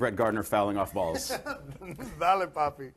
Brett Gardner fouling off balls. Vale, papi.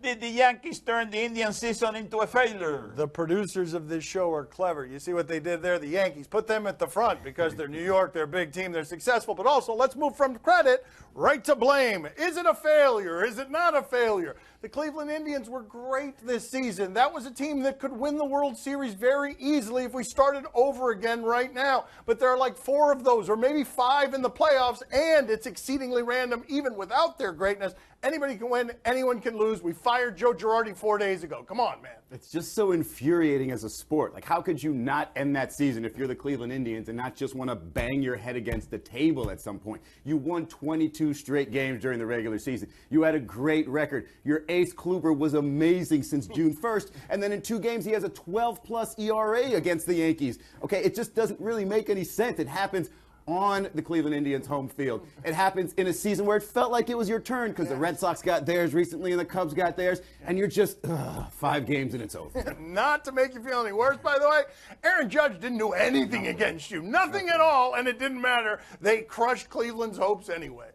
Did the Yankees turn the Indian season into a failure? The producers of this show are clever. You see what they did there? The Yankees put them at the front because they're New York, they're a big team, they're successful. But also, let's move from credit right to blame. Is it a failure? Is it not a failure? The Cleveland Indians were great this season. That was a team that could win the World Series very easily if we started over again right now. But there are like 4 of those, or maybe 5 in the playoffs, and it's exceedingly random even without their greatness. Anybody can win, anyone can lose. We fired Joe Girardi 4 days ago. Come on, man. It's just so infuriating as a sport. Like, how could you not end that season if you're the Cleveland Indians and not just want to bang your head against the table at some point? You won 22 straight games during the regular season. You had a great record. Your ace Kluber was amazing since June 1st. And then in 2 games, he has a 12-plus ERA against the Yankees. Okay, it just doesn't really make any sense. It happens on the Cleveland Indians home field. It happens in a season where it felt like it was your turn because the Red Sox got theirs recently and the Cubs got theirs, and you're just 5 games and it's over. Not to make you feel any worse, by the way, Aaron Judge didn't do anything against you. Nothing at all, and it didn't matter. They crushed Cleveland's hopes anyway.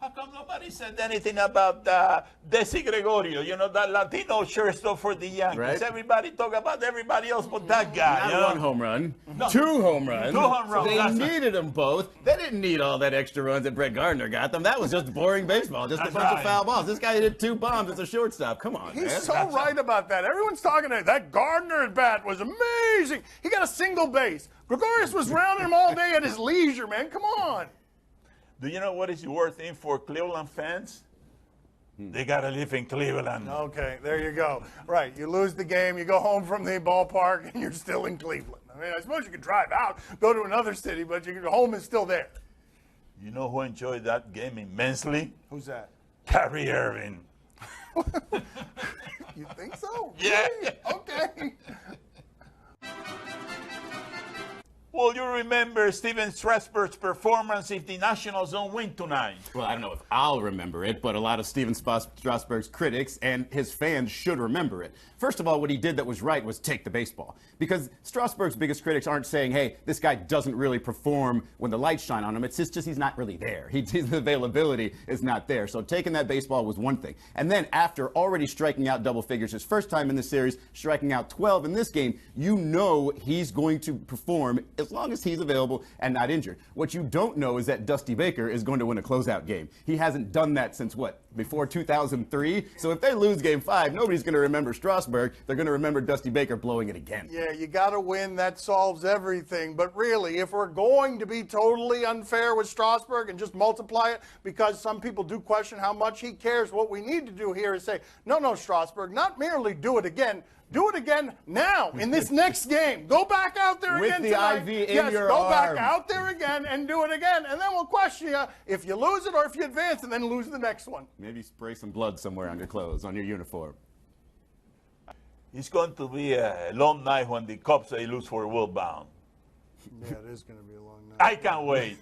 How come nobody said anything about Desi Gregorio, you know, that Latino shortstop for the Yankees? Right. Everybody talk about everybody else but that guy. Not 1 home run, No. 2 home runs. 2 home runs. They needed them both. They didn't need all that extra runs that Brett Gardner got them. That was just boring baseball, just a bunch of foul balls. This guy hit 2 bombs as a shortstop. Come on, He's man. so right about that. Everyone's talking to that Gardner at bat was amazing. He got a single base. Gregorius was rounding him all day at his leisure, man. Come on. Do you know what is the worst thing for Cleveland fans? They got to live in Cleveland. Okay, there you go. Right, you lose the game, you go home from the ballpark, and you're still in Cleveland. I mean, I suppose you could drive out, go to another city, but your home is still there. You know who enjoyed that game immensely? Who's that? Kyrie Irving. You think so? Yeah. Really? Okay. Well, you remember Steven Strasburg's performance if the Nationals don't win tonight. Well, I don't know if I'll remember it, but a lot of Steven Strasburg's critics and his fans should remember it. First of all, what he did that was right was take the baseball. Because Strasburg's biggest critics aren't saying, hey, this guy doesn't really perform when the lights shine on him. It's just he's not really there. His availability is not there. So taking that baseball was one thing. And then after already striking out double figures his first time in the series, striking out 12 in this game, you know he's going to perform as long as he's available and not injured. What you don't know is that Dusty Baker is going to win a closeout game. He hasn't done that since what? Before 2003? So if they lose game 5, nobody's going to remember Strasburg. They're going to remember Dusty Baker blowing it again. Yeah, you got to win. That solves everything. But really, if we're going to be totally unfair with Strasburg and just multiply it because some people do question how much he cares, what we need to do here is say, no, Strasburg, not merely do it again. Do it again now in this next game. Go back out there again tonight. With the IV in your go arm. back out there again and do it again. And then we'll question you if you lose it or if you advance and then lose the next one. Maybe spray some blood somewhere on your clothes, on your uniform. It's going to be a long night when the Cubs they lose for Will Bound. Yeah, it is going to be a long night. I can't wait.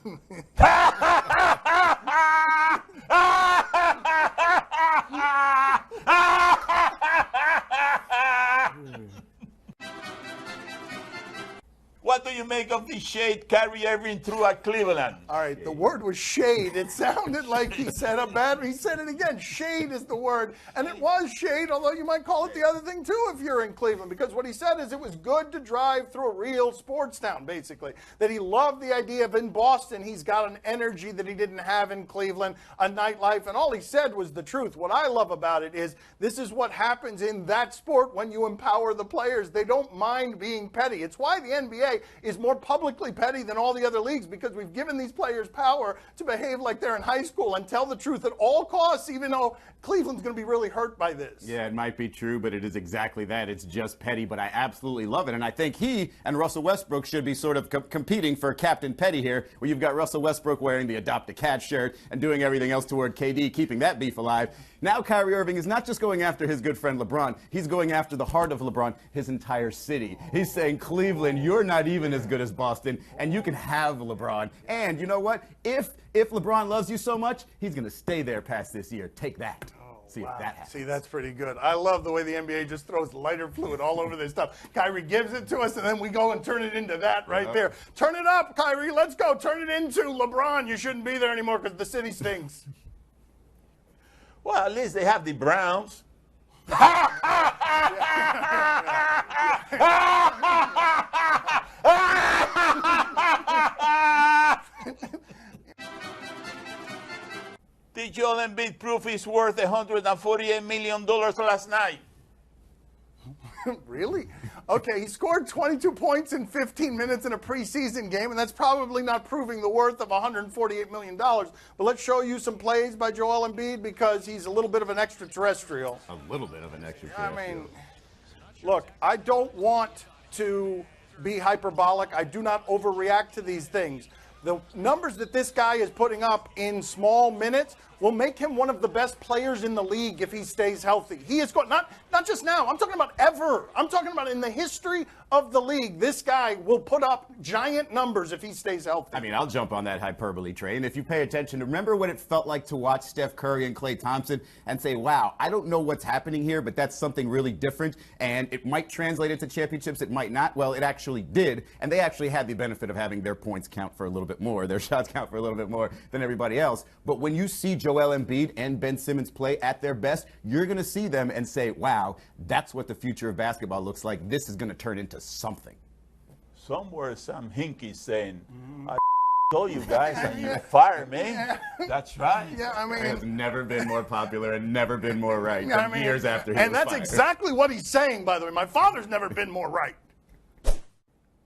What do you make of the shade Kyrie Irving threw at Cleveland? All right, the word was shade. It sounded like he said a bad. He said it again. Shade is the word, and it was shade. Although you might call it the other thing too if you're in Cleveland, because what he said is it was good to drive through a real sports town. Basically, that he loved the idea of in Boston he's got an energy that he didn't have in Cleveland, a nightlife, and all he said was the truth. What I love about it is this is what happens in that sport when you empower the players. They don't mind being petty. It's why the NBA is more publicly petty than all the other leagues, because we've given these players power to behave like they're in high school and tell the truth at all costs, even though Cleveland's going to be really hurt by this. Yeah, it might be true, but it is exactly that. It's just petty, but I absolutely love it. And I think he and Russell Westbrook should be sort of competing for Captain Petty here, where you've got Russell Westbrook wearing the Adopt a Cat shirt and doing everything else toward KD, keeping that beef alive. Now Kyrie Irving is not just going after his good friend LeBron. He's going after the heart of LeBron, his entire city. He's saying, Cleveland, you're not even as good as Boston, and you can have LeBron. And you know what? If LeBron loves you so much, he's going to stay there past this year. Take that. See if that happens. See, that's pretty good. I love the way the NBA just throws lighter fluid all over this stuff. Kyrie gives it to us, and then we go and turn it into that right there. Turn it up, Kyrie. Let's go. Turn it into LeBron. You shouldn't be there anymore because the city stinks. Well, at least they have the Browns. Did Joel Embiid prove he's worth $148 million last night? Really? Okay, he scored 22 points in 15 minutes in a preseason game, and that's probably not proving the worth of $148 million. But let's show you some plays by Joel Embiid because he's a little bit of an extraterrestrial. A little bit of an extraterrestrial. I mean, look, I don't want to be hyperbolic. I do not overreact to these things. The numbers that this guy is putting up in small minutes will make him one of the best players in the league if he stays healthy. He is not just now. I'm talking about ever. I'm talking about in the history of the league. This guy will put up giant numbers if he stays healthy. I mean, I'll jump on that hyperbole train. If you pay attention, remember what it felt like to watch Steph Curry and Klay Thompson and say, wow, I don't know what's happening here, but that's something really different. And it might translate into championships. It might not. Well, it actually did. And they actually had the benefit of having their points count for a little bit more, their shots count for a little bit more than everybody else. But when you see Joel Embiid and Ben Simmons play at their best, you're going to see them and say, wow, that's what the future of basketball looks like. This is going to turn into something. Somewhere some hinky saying, I told you guys and you fire me. That's right. Yeah, I mean, He has never been more popular and never been more right I than mean, years after he and was that's fired. exactly what he's saying, by the way. My father's never been more right.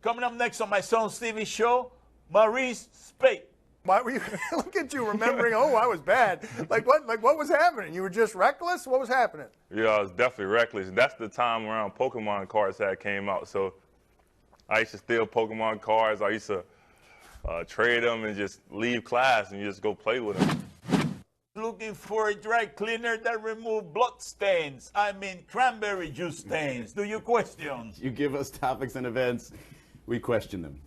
Coming up next on my son Stevie's show, Maurice Spate. Why were you? Look at you remembering. Oh, I was bad. Like what? Like what was happening? You were just reckless. What was happening? Yeah, I was definitely reckless. That's the time around Pokemon cards that came out. So I used to steal Pokemon cards. I used to trade them and just leave class and just go play with them. Looking for a dry cleaner that removes blood stains. I mean cranberry juice stains. Do you question? You give us topics and events, we question them.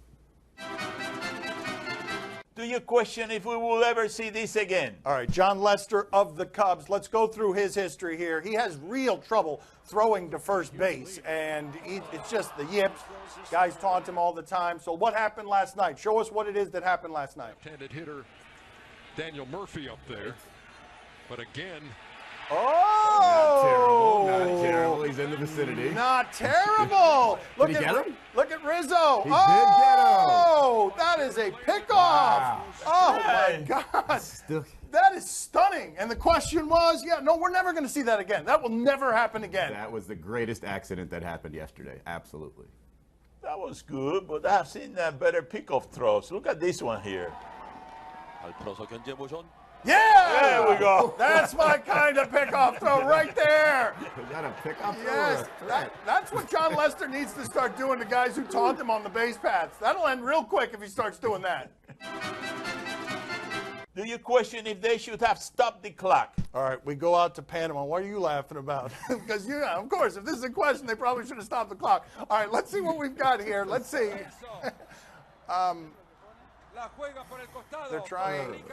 Do you question if we will ever see this again? All right, John Lester of the Cubs. Let's go through his history here. He has real trouble throwing to first base, and it's just the yips. Guys taunt him all the time. So what happened last night? Show us what it is that happened last night. Left-handed hitter Daniel Murphy up there. But again, oh! Not terrible. He's in the vicinity. Not terrible. Did he get him? Look at Rizzo. He did get him. Oh, that is a pickoff. Wow. Oh, my God. That is stunning. And the question was, no, we're never going to see that again. That will never happen again. That was the greatest accident that happened yesterday. Absolutely. That was good, but I've seen better pickoff throws. Look at this one here. Yeah! There we go. That's my kind of pickoff throw right there. Is that a pickup? Yes, that's what John Lester needs to start doing to guys who taunt him on the base paths. That'll end real quick if he starts doing that. Do you question if they should have stopped the clock? All right, we go out to Panama. What are you laughing about? Because, of course, if this is a question, they probably should have stopped the clock. All right, let's see what we've got here. Let's see. They're trying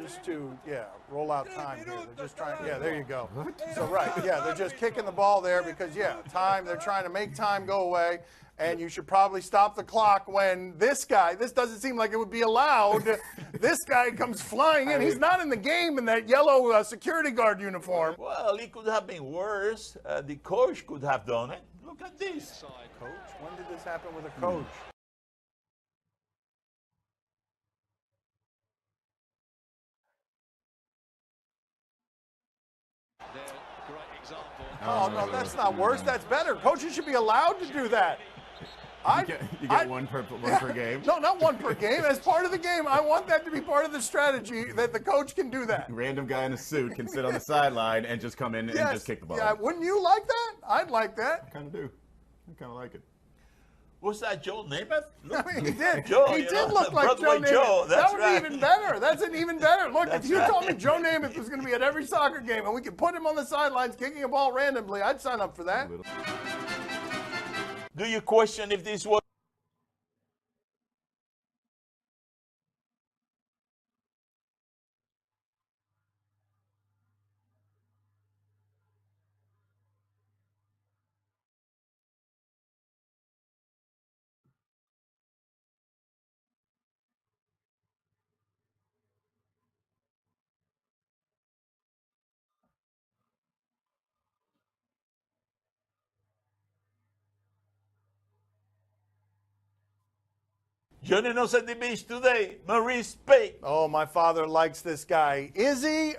just to, roll out time here. They're just trying, there you go. So, right, they're just kicking the ball there because, time, they're trying to make time go away. And you should probably stop the clock when this doesn't seem like it would be allowed. This guy comes flying in. He's not in the game in that yellow security guard uniform. Well, it could have been worse. The coach could have done it. Look at this. Coach? When did this happen with a coach? Oh, no, that's not worse. That's better. Coaches should be allowed to do that. You get one per game? No, not one per game. As part of the game, I want that to be part of the strategy that the coach can do that. Random guy in a suit can sit on the sideline and just come in and just kick the ball. Yeah, wouldn't you like that? I'd like that. I kind of do. I kind of like it. Was that Joe Namath? I mean, he did. Joe, he did look like Broadway Joe Namath. Joe, that's that would right. be even better. That's an even better. Look, That's if you right. told me Joe Namath was going to be at every soccer game and we could put him on the sidelines kicking a ball randomly, I'd sign up for that. Do you question if this was Joining us at the beach today, Maurice Pate. Oh, my father likes this guy. Izzy,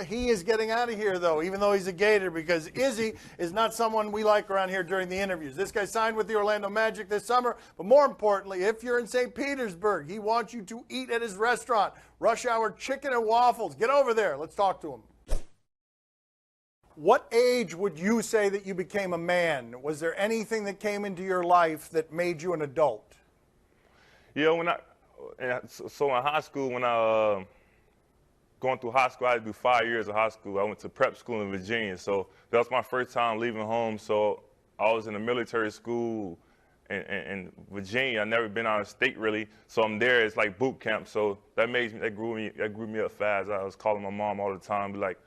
he is getting out of here, though, even though he's a Gator, because Izzy is not someone we like around here during the interviews. This guy signed with the Orlando Magic this summer, but more importantly, if you're in St. Petersburg, he wants you to eat at his restaurant, Rush Hour Chicken and Waffles. Get over there. Let's talk to him. What age would you say that you became a man? Was there anything that came into your life that made you an adult? Yeah, so in high school, when I going through high school, I had to do 5 years of high school. I went to prep school in Virginia, so that was my first time leaving home. So I was in a military school in Virginia. I'd never been out of state really, so I'm there. It's like boot camp, so that grew me up fast. I was calling my mom all the time, be like,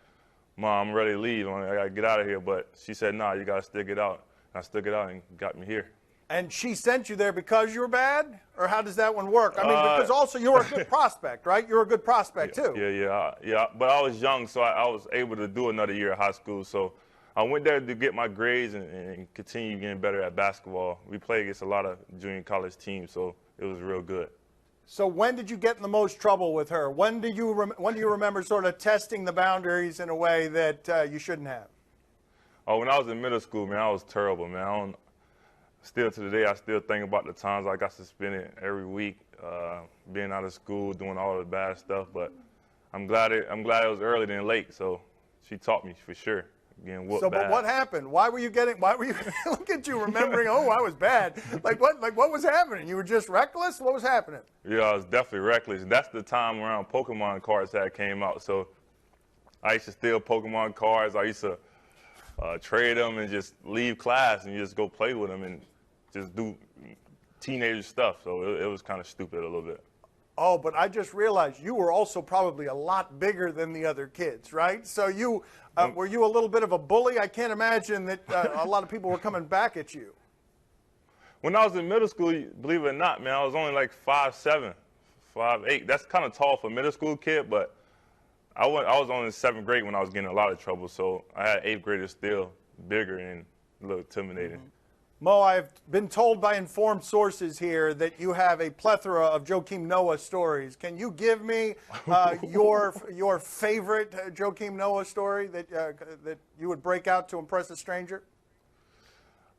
"Mom, I'm ready to leave. I gotta get out of here." But she said, "Nah, you gotta stick it out." And I stuck it out and got me here. And she sent you there because you were bad? Or how does that one work? I mean, because also you were a good prospect, right? You were a good prospect, too. Yeah. But I was young, so I was able to do another year of high school. So I went there to get my grades and continue getting better at basketball. We played against a lot of junior college teams, so it was real good. So when did you get in the most trouble with her? When do you remember sort of testing the boundaries in a way that you shouldn't have? Oh, when I was in middle school, man, I was terrible, man. Still to today, I still think about the times I got suspended every week, being out of school, doing all the bad stuff. But I'm glad it was early than late. So she taught me for sure. Getting whooped bad. But what happened? Why were you look at you remembering, oh, I was bad. Like what was happening? You were just reckless? What was happening? Yeah, I was definitely reckless. That's the time around Pokemon cards that came out. So I used to steal Pokemon cards. I used to trade them and just leave class and just go play with them and just do teenager stuff. So it was kind of stupid a little bit. Oh, but I just realized you were also probably a lot bigger than the other kids, right? So you were you a little bit of a bully? I can't imagine that a lot of people were coming back at you. When I was in middle school, believe it or not, man, I was only like 5'7", 5'8". That's kind of tall for a middle school kid, but I was only in 7th grade when I was getting in a lot of trouble. So I had 8th graders still bigger and a little intimidating. Mm-hmm. Mo, I've been told by informed sources here that you have a plethora of Joakim Noah stories. Can you give me your favorite Joakim Noah story that you would break out to impress a stranger?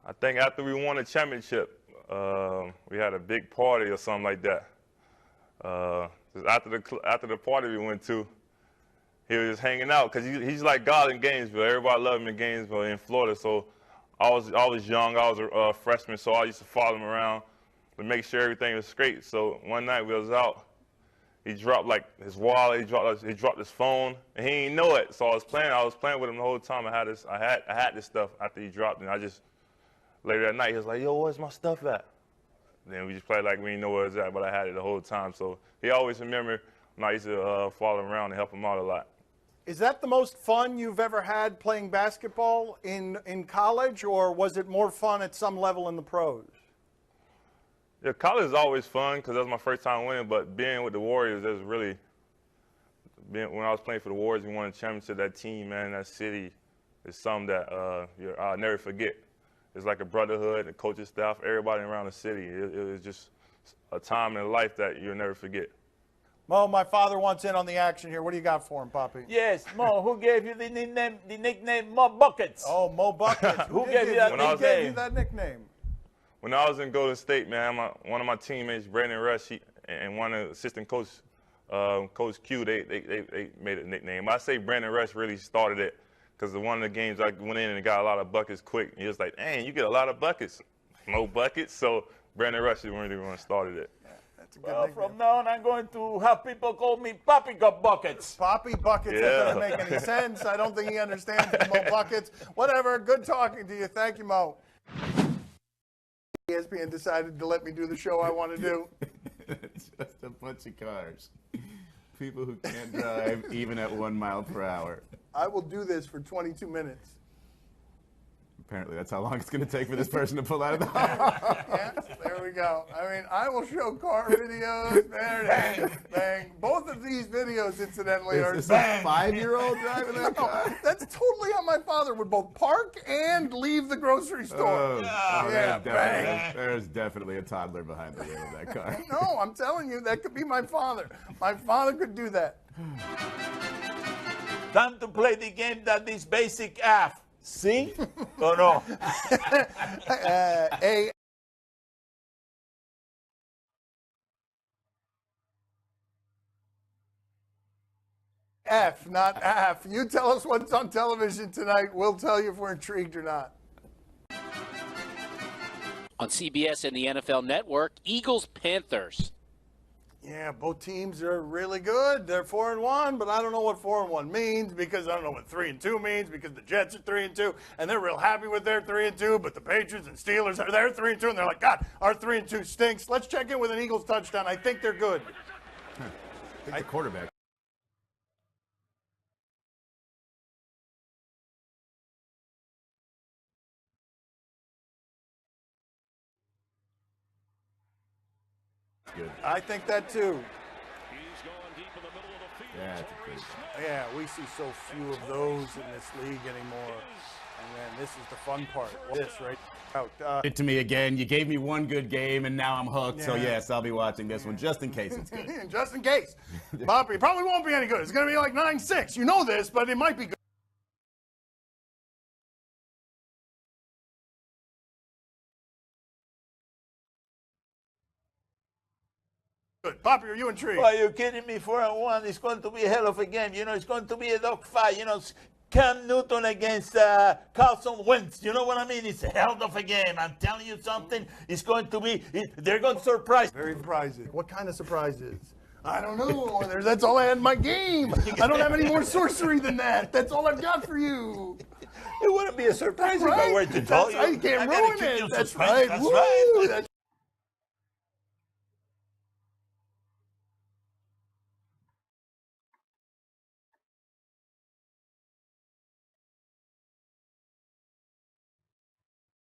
I think after we won a championship, we had a big party or something like that. After the party we went to, he was just hanging out because he's like God in Gainesville. Everybody loved him in Gainesville, in Florida. So I was young. I was a freshman, so I used to follow him around to make sure everything was straight. So one night we was out, he dropped like his wallet, he dropped his phone, and he didn't know it. So I was playing with him the whole time. I had this stuff after he dropped it. And I just later that night he was like, "Yo, where's my stuff at?" Then we just played like we didn't know where it was at, but I had it the whole time. So he always remembered when I used to follow him around and help him out a lot. Is that the most fun you've ever had playing basketball in college, or was it more fun at some level in the pros? Yeah, college is always fun because that was my first time winning, but being with the Warriors, when I was playing for the Warriors, we won a championship. That team, man, that city is something that I'll never forget. It's like a brotherhood, the coaching staff, everybody around the city. It was just a time in life that you'll never forget. Mo, my father wants in on the action here. What do you got for him, Poppy? Yes, Mo. Who gave you the nickname Mo Buckets? Oh, Mo Buckets. Who gave you that nickname? When I was in Golden State, man, one of my teammates, Brandon Rush, and one of the assistant coach, Coach Q, they made a nickname. I say Brandon Rush really started it because one of the games I went in and got a lot of buckets quick. And he was like, "Dang, you get a lot of buckets, Mo Buckets." So Brandon Rush is really the one that started it. Well, from now on, I'm going to have people call me Poppy Got Buckets. Poppy Buckets. Yeah. That doesn't make any sense. I don't think he understands Mo Buckets. Whatever. Good talking to you. Thank you, Mo. ESPN decided to let me do the show I want to do. It's just a bunch of cars. People who can't drive even at 1 mile per hour. I will do this for 22 minutes. Apparently, that's how long it's going to take for this person to pull out of the house. Yes, there we go. I mean, I will show car videos. There it is. Bang. Both of these videos, incidentally, are Is this a 5-year-old driving that car? That's totally how my father would both park and leave the grocery store. Oh, yeah, there's definitely a toddler behind the wheel of that car. No, I'm telling you, that could be my father. My father could do that. Time to play the game that is basic F. See? Or no? A. F, not F. You tell us what's on television tonight. We'll tell you if we're intrigued or not. On CBS and the NFL Network, Eagles-Panthers. Yeah, both teams are really good. They're 4-1, but I don't know what 4-1 means because I don't know what 3-2 means because the Jets are 3-2 and they're real happy with their 3-2, but the Patriots and Steelers are their 3-2 and they're like, God, our 3-2 stinks. Let's check in with an Eagles touchdown. I think they're good. I think the quarterback. Good. I think that too. Yeah, it's a good. Yeah, we see so few of those in this league anymore. And then this is the fun part. This right out. It to me again. You gave me one good game, and now I'm hooked. So Yeah. yes, I'll be watching this one just in case it's good. Just in case. Bob, it probably won't be any good. It's going to be like 9-6. You know this, but it might be good. Poppy, are you intrigued? Are you kidding me? 4-1. It's going to be a hell of a game. You know, it's going to be a dogfight. You know, Cam Newton against Carson Wentz. You know what I mean? It's a hell of a game. I'm telling you something. It's going to be. They're going to surprise. Very surprising. What kind of surprises? I don't know. That's all I had in my game. I don't have any more sorcery than that. That's all I've got for you. It wouldn't be a surprise if I Right? were to tell That's you. right. You can't I gotta ruin keep you it. in That's suspense. right. That's Woo! right. That's